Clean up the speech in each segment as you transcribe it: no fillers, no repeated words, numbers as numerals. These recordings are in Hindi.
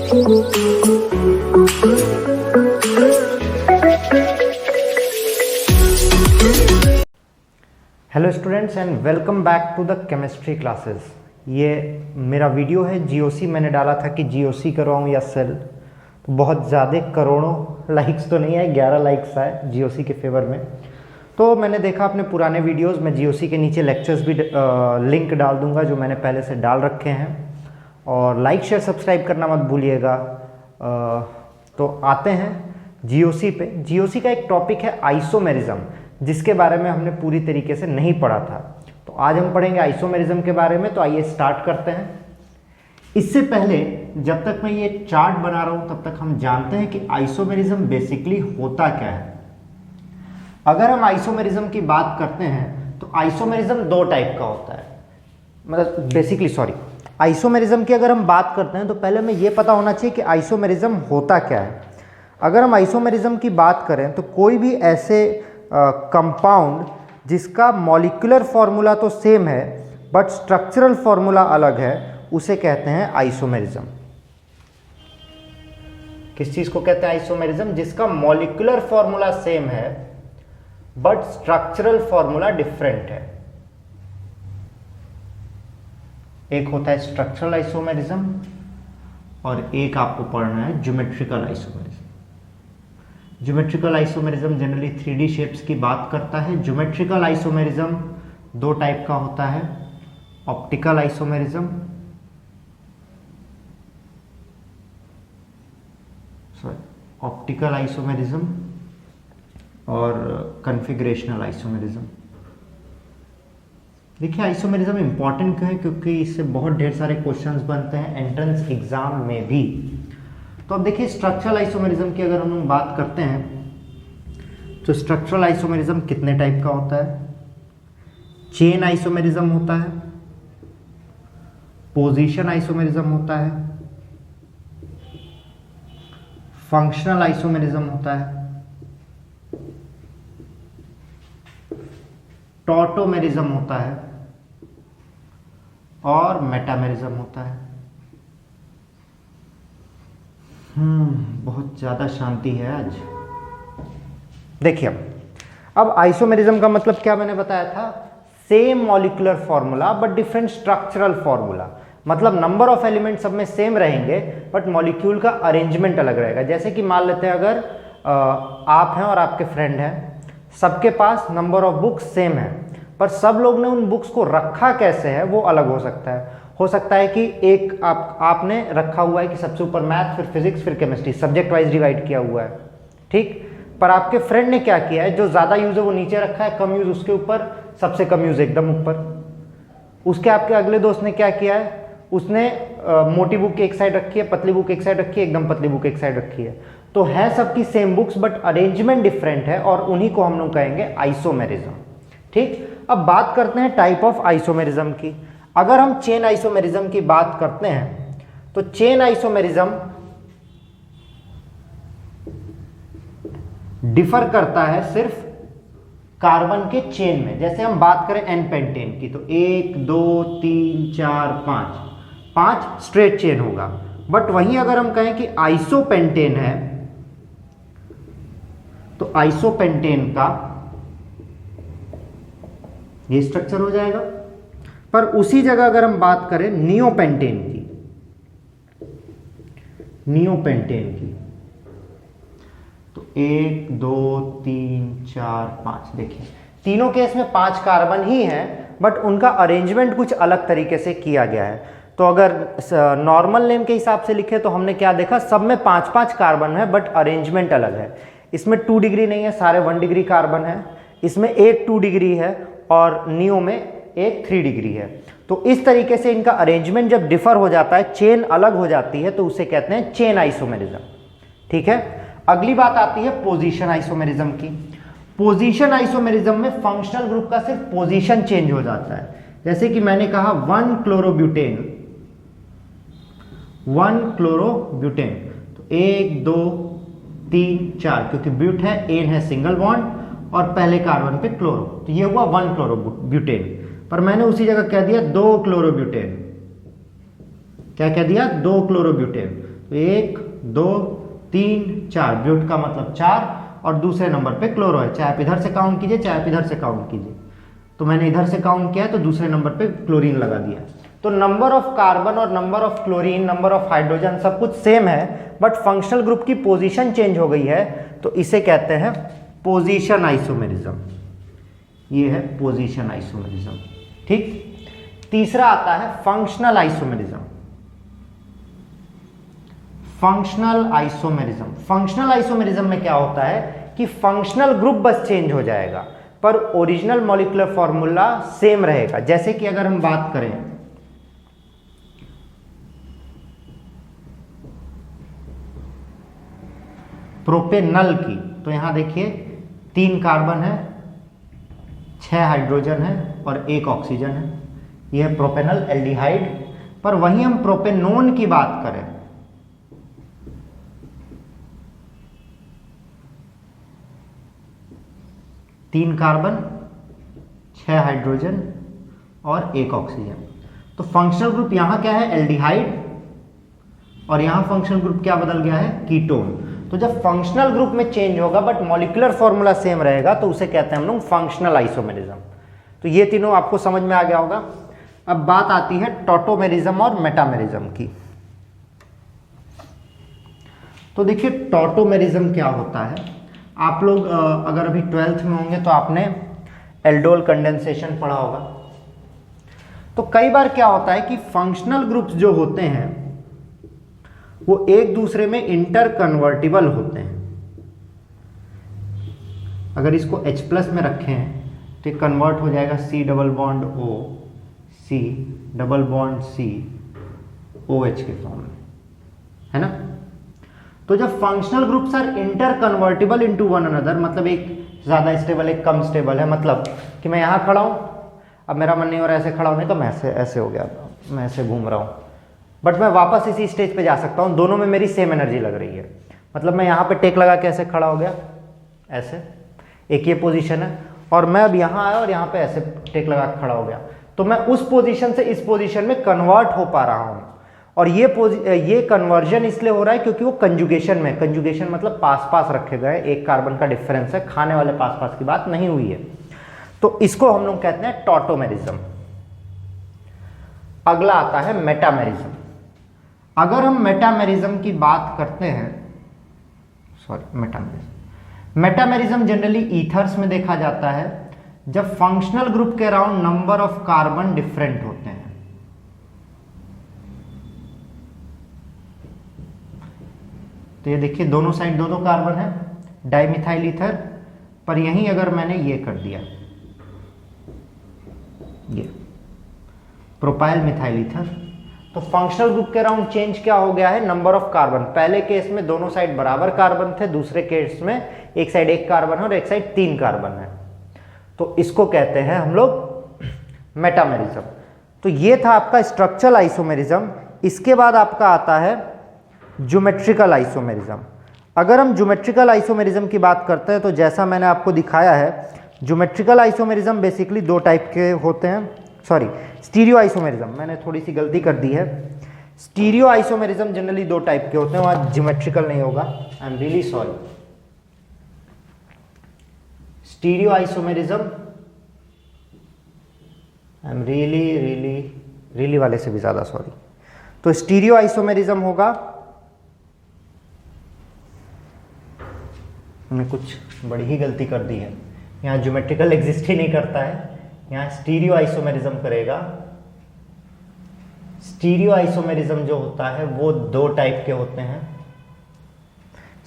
Hello students and welcome back to the chemistry classes. ये मेरा वीडियो है जीओसी। मैंने डाला था कि जीओसी करवाऊँ या सेल, तो बहुत ज़्यादा करोड़ों लाइक्स तो नहीं आए, 11 लाइक्स आए जीओसी के फेवर में। तो मैंने देखा अपने पुराने वीडियोस में जीओसी के नीचे लेक्चर्स भी लिंक डाल दूंगा जो मैंने पहले से डाल रखे हैं, और लाइक शेयर सब्सक्राइब करना मत भूलिएगा। तो आते हैं जीओसी पे। जीओसी का एक टॉपिक है आइसोमेरिज्म, जिसके बारे में हमने पूरी तरीके से नहीं पढ़ा था। तो आज हम पढ़ेंगे आइसोमेरिज्म के बारे में। तो आइए स्टार्ट करते हैं। इससे पहले जब तक मैं ये चार्ट बना रहा हूं तब तक हम जानते हैं कि आइसोमेरिज्म बेसिकली होता क्या है। अगर हम आइसोमेरिज्म की बात करते हैं तो आइसोमेरिज्म दो टाइप का होता है, मतलब बेसिकली आइसोमेरिज्म की अगर हम बात करते हैं तो पहले हमें ये पता होना चाहिए कि आइसोमेरिज्म होता क्या है। अगर हम आइसोमेरिज्म की बात करें तो कोई भी ऐसे कंपाउंड जिसका मॉलिक्यूलर फॉर्मूला तो सेम है बट स्ट्रक्चरल फॉर्मूला अलग है, उसे कहते हैं आइसोमेरिज्म। किस चीज को कहते हैं आइसोमेरिज्म? जिसका मॉलिक्यूलर फॉर्मूला सेम है बट स्ट्रक्चरल फॉर्मूला डिफरेंट है। एक होता है स्ट्रक्चरल आइसोमेरिज्म और एक आपको पढ़ना है geometrical isomerism. Geometrical isomerism generally 3D shapes की बात करता है। ज्योमेट्रिकल आइसोमेरिज्म दो टाइप का होता है, ऑप्टिकल आइसोमेरिज्म और कन्फिगरेशनल आइसोमेरिज्म। देखिए आइसोमेरिज्म इंपॉर्टेंट क्यों है? क्योंकि इससे बहुत ढेर सारे क्वेश्चंस बनते हैं एंट्रेंस एग्जाम में भी। तो अब देखिए स्ट्रक्चरल आइसोमेरिज्म की अगर हम बात करते हैं तो स्ट्रक्चरल आइसोमेरिज्म कितने टाइप का होता है? चेन आइसोमेरिज्म होता है, पोजीशन आइसोमेरिज्म होता है, फंक्शनल आइसोमेरिज्म होता है, टॉटोमेरिज्म होता है और मेटामेरिज्म होता है। बहुत ज्यादा शांति है आज। देखिए अब आइसोमेरिज्म का मतलब क्या मैंने बताया था? Same molecular formula but different structural formula. मतलब नंबर ऑफ एलिमेंट सब में सेम रहेंगे बट मॉलिक्यूल का अरेंजमेंट अलग रहेगा। जैसे कि मान लेते हैं अगर आप हैं और आपके फ्रेंड हैं, सबके पास नंबर ऑफ बुक्स सेम है पर सब लोग ने उन बुक्स को रखा कैसे है वो अलग हो सकता है। हो सकता है कि एक आपने रखा हुआ है कि सबसे ऊपर मैथ, फिर फिजिक्स, फिर केमिस्ट्री, सब्जेक्ट वाइज डिवाइड किया हुआ है, ठीक। पर आपके फ्रेंड ने क्या किया है, जो ज़्यादा यूज है वो नीचे रखा है, कम यूज उसके ऊपर, सबसे कम यूज एकदम ऊपर। उसके आपके अगले दोस्त ने क्या किया है, उसने मोटी बुक एक साइड रखी है, पतली बुक एक साइड रखी है, एकदम पतली बुक एक साइड रखी है। तो है सबकी same books but arrangement different है, और उन्हीं को हम लोग कहेंगे आइसोमेरिज्म, ठीक। अब बात करते हैं टाइप ऑफ आइसोमेरिज्म की। अगर हम चेन आइसोमेरिज्म की बात करते हैं तो चेन आइसोमेरिज्म डिफर करता है सिर्फ कार्बन के चेन में। जैसे हम बात करें एन पेंटेन की तो 1 2 3 4 5 स्ट्रेट चेन होगा। बट वहीं अगर हम कहें कि आइसोपेंटेन है तो आइसोपेंटेन का ये स्ट्रक्चर हो जाएगा। पर उसी जगह अगर हम बात करें नियोपेंटेन की तो 1 2 3 4 5, देखिए तीनों केस में 5 कार्बन ही हैं बट उनका अरेंजमेंट कुछ अलग तरीके से किया गया है। तो अगर नॉर्मल नेम के हिसाब से लिखे तो हमने क्या देखा, सब में 5 कार्बन है बट अरेंजमेंट अलग है। इसमें 2 डिग्री नहीं है, सारे 1 डिग्री कार्बन है। इसमें एक 2 डिग्री है और नियो में एक 3 डिग्री है। तो इस तरीके से इनका अरेंजमेंट जब डिफर हो जाता है, चेन अलग हो जाती है, तो उसे कहते हैं चेन आइसोमेरिज्म, ठीक है। अगली बात आती है पोजीशन आइसोमेरिज्म की। पोजीशन आइसोमेरिज्म में फंक्शनल ग्रुप का सिर्फ पोजीशन चेंज हो जाता है। जैसे कि मैंने कहा 1 क्लोरोब्यूटेन, तो 1 2 3 4, क्योंकि ब्यूट है, एन है सिंगल बॉन्ड और पहले कार्बन पे क्लोरो, तो ये हुआ 1 क्लोरोब्यूटेन। पर मैंने उसी जगह कह दिया 2 क्लोरोब्यूटेन। क्या कह दिया? 2 क्लोरोब्यूटेन। तो 1 2 3 4, ब्यूट का मतलब 4, और दूसरे नंबर पे क्लोरो है। चाहे आप इधर से काउंट कीजिए, चाहे आप इधर से काउंट कीजिए। तो मैंने इधर से काउंट किया है, तो दूसरे नंबर पे क्लोरीन लगा दिया। तो नंबर ऑफ कार्बन और number of chlorine, number of hydrogen सब कुछ सेम है, बट फंक्शनल ग्रुप की पोजीशन चेंज हो गई है, तो इसे कहते हैं पोजीशन आइसोमेरिज्म। ये है पोजीशन आइसोमेरिज्म। ठीक। तीसरा आता है functional isomerism. Functional isomerism, functional isomerism में क्या होता है कि फंक्शनल ग्रुप बस चेंज हो जाएगा, पर ओरिजिनल मॉलिक्यूलर फॉर्मूला सेम रहेगा। जैसे कि अगर हम बात करें प्रोपेनल की, तो यहां देखिए 3 कार्बन है, 6 हाइड्रोजन है और 1 ऑक्सीजन है। यह है प्रोपेनल एल्डिहाइड। पर वहीं हम प्रोपेनोन की बात करें, तीन कार्बन, 6 हाइड्रोजन और 1 ऑक्सीजन। तो फंक्शनल ग्रुप यहां क्या है, एल्डिहाइड, और यहां फंक्शनल ग्रुप क्या बदल गया है, कीटोन। तो जब फंक्शनल ग्रुप में चेंज होगा बट मॉलिक्यूलर फॉर्मूला सेम रहेगा, तो उसे कहते हैं हम लोग फंक्शनल आइसोमेरिज्म। तो ये तीनों आपको समझ में आ गया होगा। अब बात आती है टॉटोमेरिज्म और मेटामेरिज्म की। तो देखिए टॉटोमेरिज्म क्या होता है। आप लोग अगर अभी 12th में होंगे तो आपने एल्डोल कंडेंसेशन पढ़ा होगा। तो कई बार क्या होता है कि फंक्शनल ग्रुप्स जो होते हैं वो एक दूसरे में इंटर कन्वर्टिबल होते हैं। अगर इसको H+ में रखें तो कन्वर्ट हो जाएगा C double bond O, C double bond C, OH के फॉर्म में, है ना। तो जब functional groups are interconvertible into one another, मतलब एक ज़्यादा स्टेबल एक कम स्टेबल है, मतलब कि मैं यहाँ खड़ा हूँ, अब मेरा मन नहीं हो रहा ऐसे खड़ा होने का, मैं ऐसे हो गया, मैं ऐसे घूम रहा हूँ, बट मैं वापस इसी स्टेज पे जा सकता हूँ। दोनों में मेरी सेम एनर्जी लग रही है। मतलब मैं यहाँ पे टेक लगा के ऐसे खड़ा हो गया, ऐसे एक ये पोजीशन है, और मैं अब यहाँ आया और यहाँ पे ऐसे टेक लगा के खड़ा हो गया, तो मैं उस पोजीशन से इस पोजीशन में कन्वर्ट हो पा रहा हूँ। और ये कन्वर्जन इसलिए हो रहा है क्योंकि वो कंजुगेशन में, कंजुगेशन मतलब पास पास रखे गए, एक कार्बन का डिफरेंस है, खाने वाले पास पास की बात नहीं हुई है। तो इसको हम लोग कहते हैं टॉटोमेरिज्म। अगला आता है मेटामेरिज्म। अगर हम मेटामेरिज्म की बात करते हैं, मेटामेरिज्म जनरली ईथर्स में देखा जाता है, जब फंक्शनल ग्रुप के around number of carbon different होते हैं। तो ये देखिए दोनों साइड दो कार्बन है, डाइमिथाइल ईथर, पर यहीं अगर मैंने ये कर दिया, ये प्रोपाइल मिथाइल ईथर, तो फंक्शनल ग्रुप के अराउंड चेंज क्या हो गया है, नंबर ऑफ कार्बन। पहले केस में दोनों साइड बराबर कार्बन थे, दूसरे केस में एक साइड 1 कार्बन है और एक साइड 3 कार्बन है। तो इसको कहते हैं हम लोग मेटामेरिज्म। तो ये था आपका स्ट्रक्चरल आइसोमेरिज्म। इसके बाद आपका आता है ज्योमेट्रिकल आइसोमेरिज्म। अगर हम ज्योमेट्रिकल आइसोमेरिज्म की बात करते हैं तो जैसा मैंने आपको दिखाया है, ज्योमेट्रिकल आइसोमेरिज्म बेसिकली 2 टाइप के होते हैं। सॉरी, स्टीरियो आइसोमेरिज्म, मैंने थोड़ी सी गलती कर दी है। स्टीरियो आइसोमेरिज्म जनरली 2 टाइप के होते हैं, वहां ज्योमेट्रिकल नहीं होगा, I am really sorry. Stereo isomerism, I am really वाले से भी ज्यादा सॉरी। तो स्टीरियो आइसोमेरिज्म होगा, मैंने कुछ बड़ी ही गलती कर दी है, यहाँ ज्योमेट्रिकल एग्जिस्ट ही नहीं करता है, यहाँ स्टीरियो आइसोमेरिज्म करेगा। स्टीरियो आइसोमेरिज्म जो होता है वो 2 टाइप के होते हैं।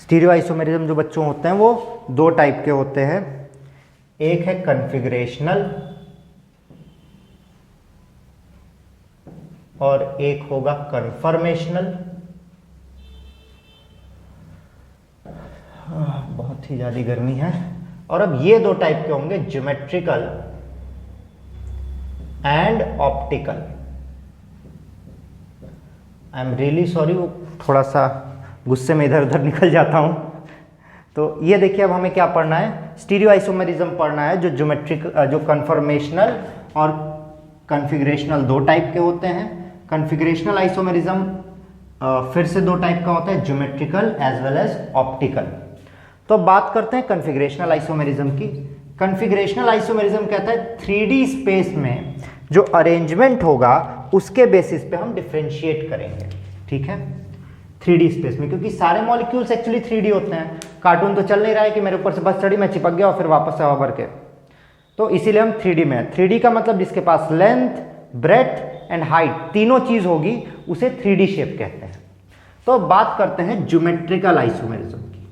स्टीरियो आइसोमेरिज्म जो बच्चों होते हैं वो 2 टाइप के होते हैं। एक है कन्फिगरेशनल और एक होगा कन्फर्मेशनल। बहुत ही ज्यादा गर्मी है। और अब ये 2 टाइप के होंगे, geometrical and optical. I am really sorry, वो थोड़ा सा गुस्से में इधर उधर निकल जाता हूं। तो ये देखिए, अब हमें क्या पढ़ना है, स्टीरियो आइसोमेरिज्म पढ़ना है, जो कन्फर्मेशनल और कन्फिगरेशनल 2 टाइप के होते हैं। कन्फिगरेशनल आइसोमेरिज्म फिर से दो टाइप का होता है, geometrical as well as optical. तो बात करते हैं कन्फिगरेशनल आइसोमेरिज्म की। कन्फिगरेशनल आइसोमेरिज्म कहता है 3D स्पेस में जो अरेंजमेंट होगा उसके बेसिस पे हम डिफरेंशिएट करेंगे, ठीक है, 3D स्पेस में, क्योंकि सारे मॉलिक्यूल्स एक्चुअली 3D होते हैं। कार्टून तो चल नहीं रहा है कि मेरे ऊपर से बस चढ़ी, मैं चिपक गया और फिर वापस से हवा भर के, तो इसीलिए हम 3D में है। 3D का मतलब जिसके पास लेंथ, ब्रेथ एंड हाइट तीनों चीज होगी उसे 3D शेप कहते हैं। तो बात करते हैं ज्योमेट्रिकल आइसोमेरिज्म की।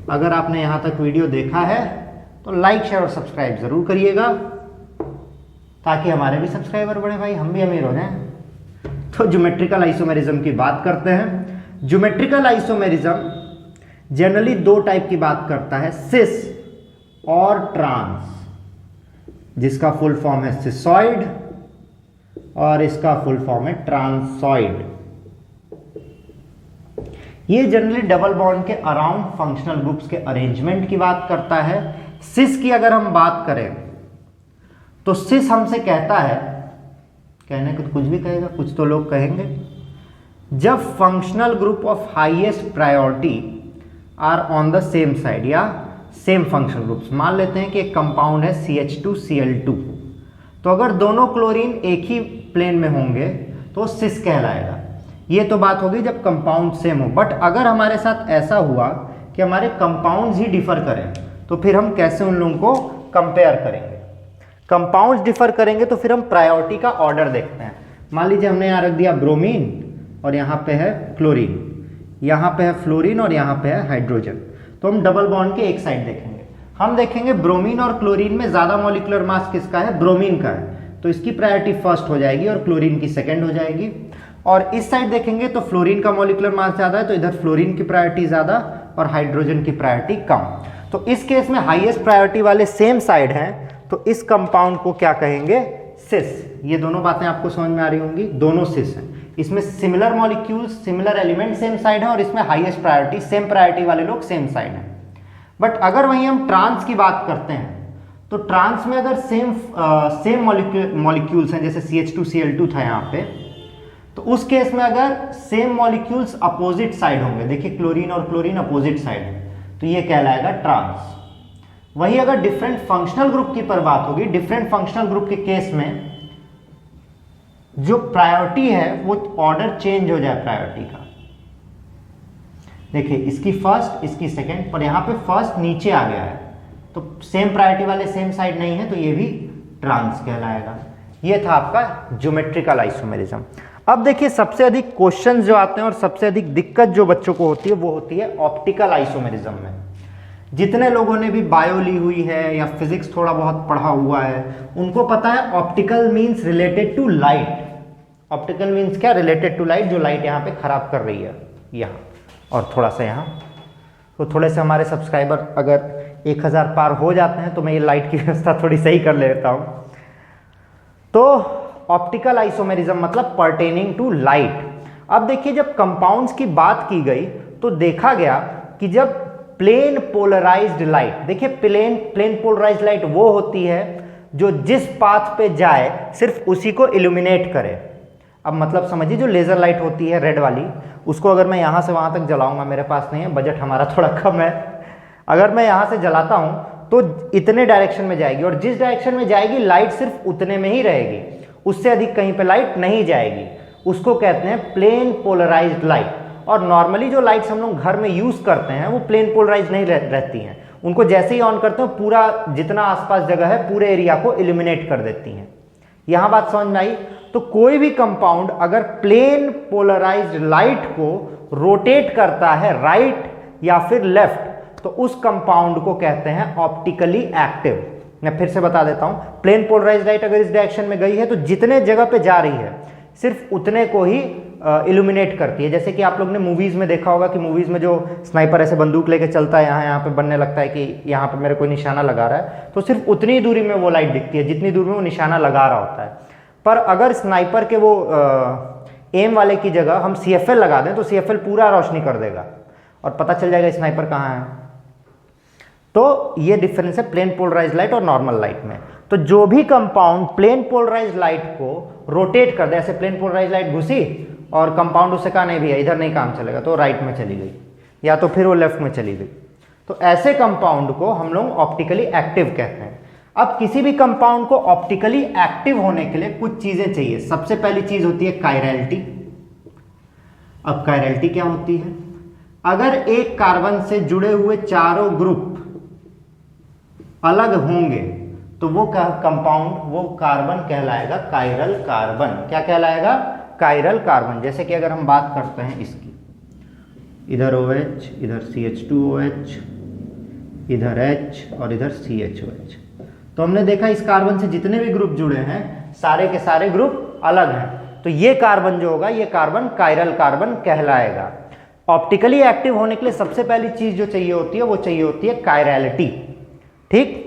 अगर आपने यहां तक वीडियो देखा है तो लाइक, शेयर और सब्सक्राइब जरूर करिएगा ताकि हमारे भी सब्सक्राइबर बढ़े भाई, हम भी अमीर हो जाएं। तो ज्योमेट्रिकल आइसोमेरिज्म की बात करते हैं। ज्योमेट्रिकल आइसोमेरिज्म जनरली दो टाइप की बात करता है, सिस और ट्रांस, जिसका फुल फॉर्म है सिसॉइड और इसका फुल फॉर्म है ट्रांसॉइड। ये जनरली डबल बॉन्ड के अराउंड फंक्शनल ग्रुप्स के अरेंजमेंट की बात करता है। सिस की अगर हम बात करें तो सिस हमसे कहता है, कहने को तो कुछ भी कहेगा, कुछ तो लोग कहेंगे, जब functional group of highest priority are on the same side या सेम फंक्शनल ग्रुप्स। मान लेते हैं कि एक कंपाउंड है CH2Cl2, तो अगर दोनों क्लोरीन एक ही प्लेन में होंगे तो सिस कहलाएगा। ये तो बात होगी जब कंपाउंड सेम हो, बट अगर हमारे साथ ऐसा हुआ कि हमारे कंपाउंड्स ही डिफर करें तो फिर हम कैसे उन लोगों को कंपेयर करेंगे। कंपाउंड्स डिफर करेंगे तो फिर हम प्रायोरिटी का ऑर्डर देखते हैं। मान लीजिए हमने यहाँ रख दिया ब्रोमीन और यहाँ पे है क्लोरीन, यहाँ पे है फ्लोरीन और यहाँ पे है हाइड्रोजन, तो हम डबल बॉन्ड के एक साइड देखेंगे। हम देखेंगे ब्रोमीन और क्लोरीन में ज्यादा मॉलिक्यूलर मास किसका है, ब्रोमीन का है, तो इसकी प्रायोरिटी फर्स्ट हो जाएगी और क्लोरीन की सेकंड हो जाएगी। और इस साइड देखेंगे तो फ्लोरीन का मॉलिक्यूलर मास ज्यादा है तो इधर फ्लोरीन की प्रायोरिटी ज्यादा और हाइड्रोजन की प्रायोरिटी कम। तो इस केस में हाईएस्ट प्रायोरिटी वाले सेम साइड हैं, तो इस कंपाउंड को क्या कहेंगे, सिस। ये दोनों बातें आपको समझ में आ रही होंगी, दोनों सिस हैं। इसमें similar molecules, similar element same side है और इसमें हाईएस्ट प्रायोरिटी, सेम प्रायोरिटी वाले लोग सेम साइड हैं। बट अगर वहीं हम ट्रांस की बात करते हैं तो ट्रांस में अगर सेम मॉलिक्यूल्स हैं, जैसे CH2Cl2 था यहाँ पे, तो उस केस में अगर सेम मॉलिक्यूल्स अपोजिट साइड होंगे, देखिए क्लोरीन और क्लोरीन अपोजिट साइड है, तो ये कहलाएगा ट्रांस। वही अगर डिफरेंट फंक्शनल ग्रुप की पर बात होगी, डिफरेंट फंक्शनल ग्रुप के केस में जो प्रायोरिटी है वो ऑर्डर चेंज हो जाए प्रायोरिटी का। देखिए इसकी फर्स्ट, इसकी सेकंड, पर यहां पे फर्स्ट नीचे आ गया है तो सेम प्रायोरिटी वाले सेम साइड नहीं है, तो ये भी ट्रांस कहलाएगा। ये था आपका ज्योमेट्रिकल आइसोमेरिज्म। अब देखिए सबसे अधिक क्वेश्चन जो आते हैं और सबसे अधिक दिक्कत जो बच्चों को होती है वो होती है ऑप्टिकल आइसोमेरिज्म में। जितने लोगों ने भी बायो ली हुई है या फिजिक्स थोड़ा बहुत पढ़ा हुआ है उनको पता है optical means related to light. Optical means क्या, रिलेटेड टू लाइट, जो लाइट यहाँ पे खराब कर रही है यहाँ और थोड़ा सा यहाँ। तो थोड़े से हमारे सब्सक्राइबर अगर 1000 पार हो जाते हैं तो मैं ये लाइट की व्यवस्था थोड़ी सही कर लेता हूँ। तो ऑप्टिकल आइसोमेरिज्म मतलब पर्टेनिंग टू लाइट। अब देखिए जब कंपाउंड्स की बात की गई तो देखा गया कि जब प्लेन पोलराइज्ड लाइट, देखिए प्लेन पोलराइज्ड लाइट वो होती है जो जिस पाथ पे जाए सिर्फ उसी को इल्यूमिनेट करे। अब मतलब समझिए जो लेजर लाइट होती है रेड वाली, उसको अगर मैं यहाँ से वहाँ तक जलाऊंगा, मेरे पास नहीं है, बजट हमारा थोड़ा कम है, अगर मैं यहाँ से जलाता हूँ तो इतने डायरेक्शन में जाएगी और जिस डायरेक्शन में जाएगी लाइट सिर्फ उतने में ही रहेगी, उससे अधिक कहीं पे लाइट नहीं जाएगी। उसको कहते हैं प्लेन पोलराइज्ड लाइट। और नॉर्मली जो लाइट्स हम लोग घर में यूज करते हैं वो प्लेन पोलराइज्ड नहीं रहती हैं, उनको जैसे ही ऑन करते हैं पूरा जितना आसपास जगह है पूरे एरिया को इल्यूमिनेट कर देती हैं। यहां बात समझ में आई। तो कोई भी कंपाउंड अगर प्लेन पोलराइज्ड लाइट को रोटेट करता है राइट या फिर लेफ्ट तो उस कंपाउंड को कहते हैं ऑप्टिकली एक्टिव। मैं फिर से बता देता हूं, प्लेन पोलराइज्ड लाइट अगर इस डायरेक्शन में गई है तो जितने जगह पे जा रही है सिर्फ उतने को ही इल्यूमिनेट करती है। जैसे कि आप लोग ने मूवीज में देखा होगा कि मूवीज में जो स्नाइपर ऐसे बंदूक लेके चलता है, यहाँ पे बनने लगता है कि यहाँ पे मेरे कोई निशाना लगा रहा है, तो सिर्फ उतनी दूरी में वो लाइट दिखती है जितनी दूर में वो निशाना लगा रहा होता है। पर अगर स्नाइपर के वो एम वाले की जगह हम CFL लगा दें तो CFL पूरा रोशनी कर देगा और पता चल जाएगा स्नाइपर कहाँ है। तो ये डिफरेंस है प्लेन पोलराइज्ड लाइट और नॉर्मल लाइट में। तो जो भी कंपाउंड प्लेन पोलराइज्ड लाइट को रोटेट कर दे, ऐसे प्लेन पोलराइज्ड लाइट घुसी और कंपाउंड उसे कहा नहीं भैया इधर नहीं काम चलेगा, तो राइट में चली गई, या तो फिर वो लेफ्ट में चली गई। तो ऐसे कंपाउंड को हम लोग ऑप्टिकली एक्टिव कहते हैं। अब किसी भी कंपाउंड को ऑप्टिकली एक्टिव होने के लिए कुछ चीजें चाहिए। सबसे पहली चीज होती है कायरलिटी। अब कायरलिटी क्या होती है? अगर एक कार्बन से जुड़े हुए चारों ग्रुप अलग होंगे तो वो कंपाउंड, वो कार्बन कहलाएगा कायरल कार्बन। क्या कहलाएगा? Chiral carbon. जैसे कि अगर हम बात करते हैं इसकी, इधर OH, इधर CH2OH, इधर H और इधर CHOH, तो हमने देखा इस कार्बन से जितने भी ग्रुप जुड़े हैं सारे के सारे ग्रुप अलग हैं, तो ये कार्बन जो होगा ये कार्बन कायरल कार्बन कहलाएगा। ऑप्टिकली एक्टिव होने के लिए सबसे पहली चीज जो चाहिए होती है वो चाहिए होती है कायरलिटी। ठीक,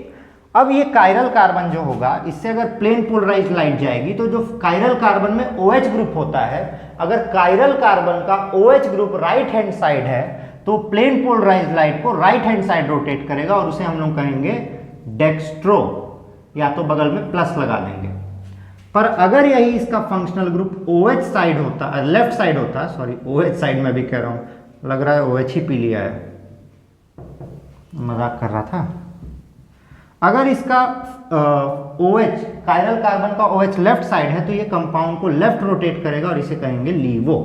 अब ये कायरल कार्बन जो होगा, इससे अगर प्लेन पोलराइज्ड लाइट जाएगी तो जो कायरल कार्बन में OH ग्रुप होता है, अगर कायरल कार्बन का OH group right hand side है तो प्लेन पोलराइज्ड लाइट को राइट हैंड साइड रोटेट करेगा और उसे हम लोग कहेंगे डेक्स्ट्रो, या तो बगल में प्लस लगा देंगे। पर अगर यही इसका फंक्शनल ग्रुप OH साइड होता, लेफ्ट साइड होता, सॉरी OH साइड में भी कह रहा हूं, लग रहा है OH ही पी लिया है, मजाक कर रहा था। अगर इसका OH, कायरल कार्बन का OH लेफ्ट साइड है तो ये कंपाउंड को लेफ्ट रोटेट करेगा और इसे कहेंगे लीवो,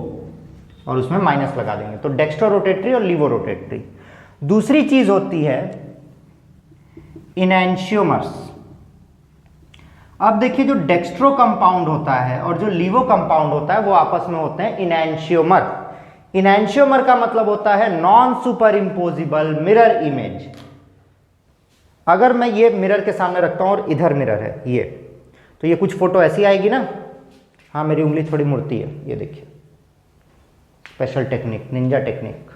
और उसमें माइनस लगा देंगे, तो डेक्स्ट्रो रोटेटरी और लीवो रोटेटरी। दूसरी चीज होती है इनैंशियोमर्स। अब देखिए जो डेक्स्ट्रो कंपाउंड होता है और जो लीवो कंपाउंड होता है वो आपस में होते हैं इनैंशियोमर। इनैंशियोमर का मतलब होता है non super imposable mirror image. अगर मैं ये मिरर के सामने रखता हूं और इधर मिरर है ये, तो ये कुछ फोटो ऐसी आएगी ना। हाँ, मेरी उंगली थोड़ी मुड़ती है, ये देखिए, स्पेशल टेक्निक, निंजा टेक्निक।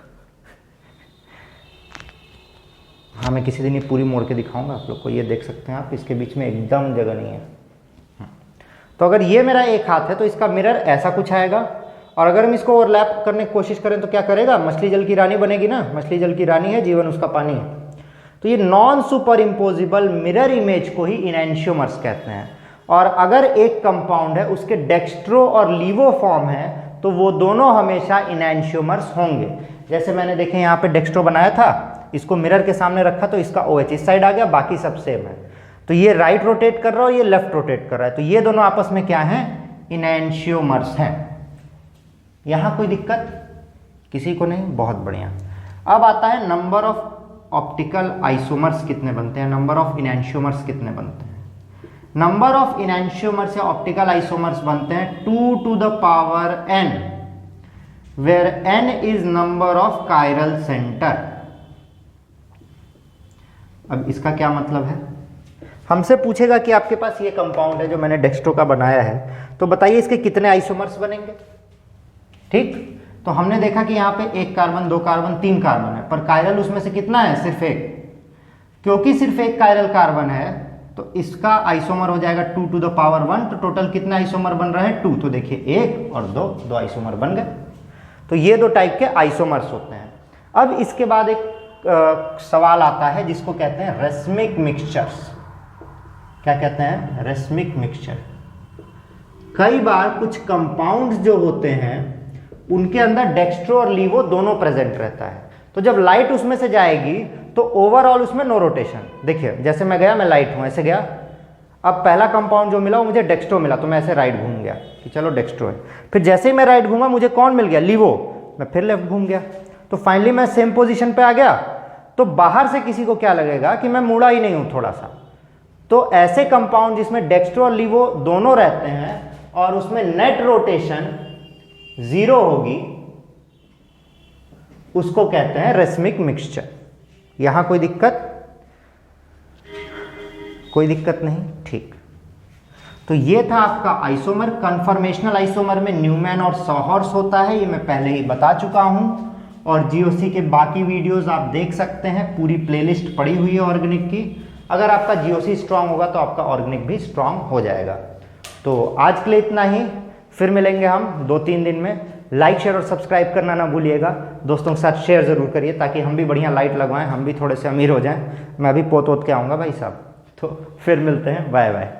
हाँ, मैं किसी दिन ये पूरी मोड़ के दिखाऊंगा आप लोग को, ये देख सकते हैं आप, इसके बीच में एकदम जगह नहीं है। तो अगर ये मेरा एक हाथ है तो इसका मिरर ऐसा कुछ आएगा, और अगर हम इसको ओवरलैप करने की कोशिश करें तो क्या करेगा? मछली जल की रानी बनेगी ना, मछली जल की रानी है, जीवन उसका पानी है। तो ये non super imposable mirror image को ही इनैंशियोमर्स कहते हैं। और अगर एक कंपाउंड है उसके डेक्स्ट्रो और लीवो फॉर्म है तो वो दोनों हमेशा इनैंशियोमर्स होंगे। जैसे मैंने देखे यहाँ पे डेक्स्ट्रो बनाया था, इसको मिरर के सामने रखा तो इसका OH इस साइड आ गया, बाकी सब सेम है। तो ये राइट रोटेट कर रहा है और ये लेफ्ट रोटेट कर रहा है, तो ये दोनों आपस में क्या है? इनैंशियोमर्स हैं। यहां कोई दिक्कत किसी को नहीं? बहुत बढ़िया। अब आता है नंबर ऑफ ऑप्टिकल आइसोमर्स कितने बनते हैं, नंबर ऑफ इनैंशियोमर्स कितने बनते हैं। नंबर ऑफ इनैंशियोमर्स या ऑप्टिकल आइसोमर्स बनते हैं 2 to the power n, where n is number of chiral center। अब इसका क्या मतलब है? हमसे पूछेगा कि आपके पास ये कंपाउंड है जो मैंने डेक्स्ट्रो का बनाया है, तो बताइए इसके कितने आइसोमर्स बनेंगे। ठीक, तो हमने देखा कि यहाँ पे 1 कार्बन, 2 कार्बन, 3 कार्बन है, पर कायरल उसमें से कितना है? सिर्फ 1। क्योंकि सिर्फ 1 कायरल कार्बन है तो इसका आइसोमर हो जाएगा 2 to the power 1। तो टोटल कितना आइसोमर बन रहा है? 2। तो देखिए 1 और 2, 2 आइसोमर बन गए। तो ये 2 टाइप के आइसोमर्स होते हैं। अब इसके बाद एक सवाल आता है जिसको कहते हैं रेसमिक मिक्सचर्स। क्या कहते हैं? Racemic mixture. कई बार कुछ कंपाउंड्स जो होते हैं उनके अंदर डेक्स्ट्रो और लीवो दोनों प्रेजेंट रहता है, तो जब लाइट उसमें से जाएगी तो ओवरऑल उसमें नो रोटेशन। देखिए जैसे मैं गया, मैं लाइट हूं, ऐसे गया, अब पहला कंपाउंड जो मिला वो मुझे डेक्स्ट्रो मिला, तो मैं ऐसे राइट घूम गया कि चलो डेक्स्ट्रो है। फिर जैसे ही मैं राइट घूमा मुझे कौन मिल गया? लीवो। मैं फिर लेफ्ट घूम गया, तो फाइनली मैं सेम पोजीशन पे आ गया। तो बाहर से किसी को क्या लगेगा कि मैं मुड़ा ही नहीं हूं थोड़ा सा। तो ऐसे कंपाउंड जिसमें डेक्स्ट्रो और लीवो दोनों रहते हैं और उसमें नेट रोटेशन 0 होगी, उसको कहते हैं रेसमिक मिक्सचर। यहां कोई दिक्कत? कोई दिक्कत नहीं? ठीक। तो ये था आपका आइसोमर। कन्फर्मेशनल आइसोमर में न्यूमैन और सॉहर्स होता है, ये मैं पहले ही बता चुका हूं। और जीओसी के बाकी वीडियोस आप देख सकते हैं, पूरी प्लेलिस्ट पड़ी हुई है ऑर्गेनिक की। अगर आपका जीओसी स्ट्रांग होगा तो आपका ऑर्गेनिक भी स्ट्रांग हो जाएगा। तो आज के लिए इतना ही, फिर मिलेंगे हम 2-3 दिन में। लाइक, शेयर और सब्सक्राइब करना ना भूलिएगा। दोस्तों के साथ शेयर जरूर करिए ताकि हम भी बढ़िया लाइट लगवाएं, हम भी थोड़े से अमीर हो जाएं। मैं भी पोत के आऊँगा भाई साहब। तो फिर मिलते हैं, बाय बाय।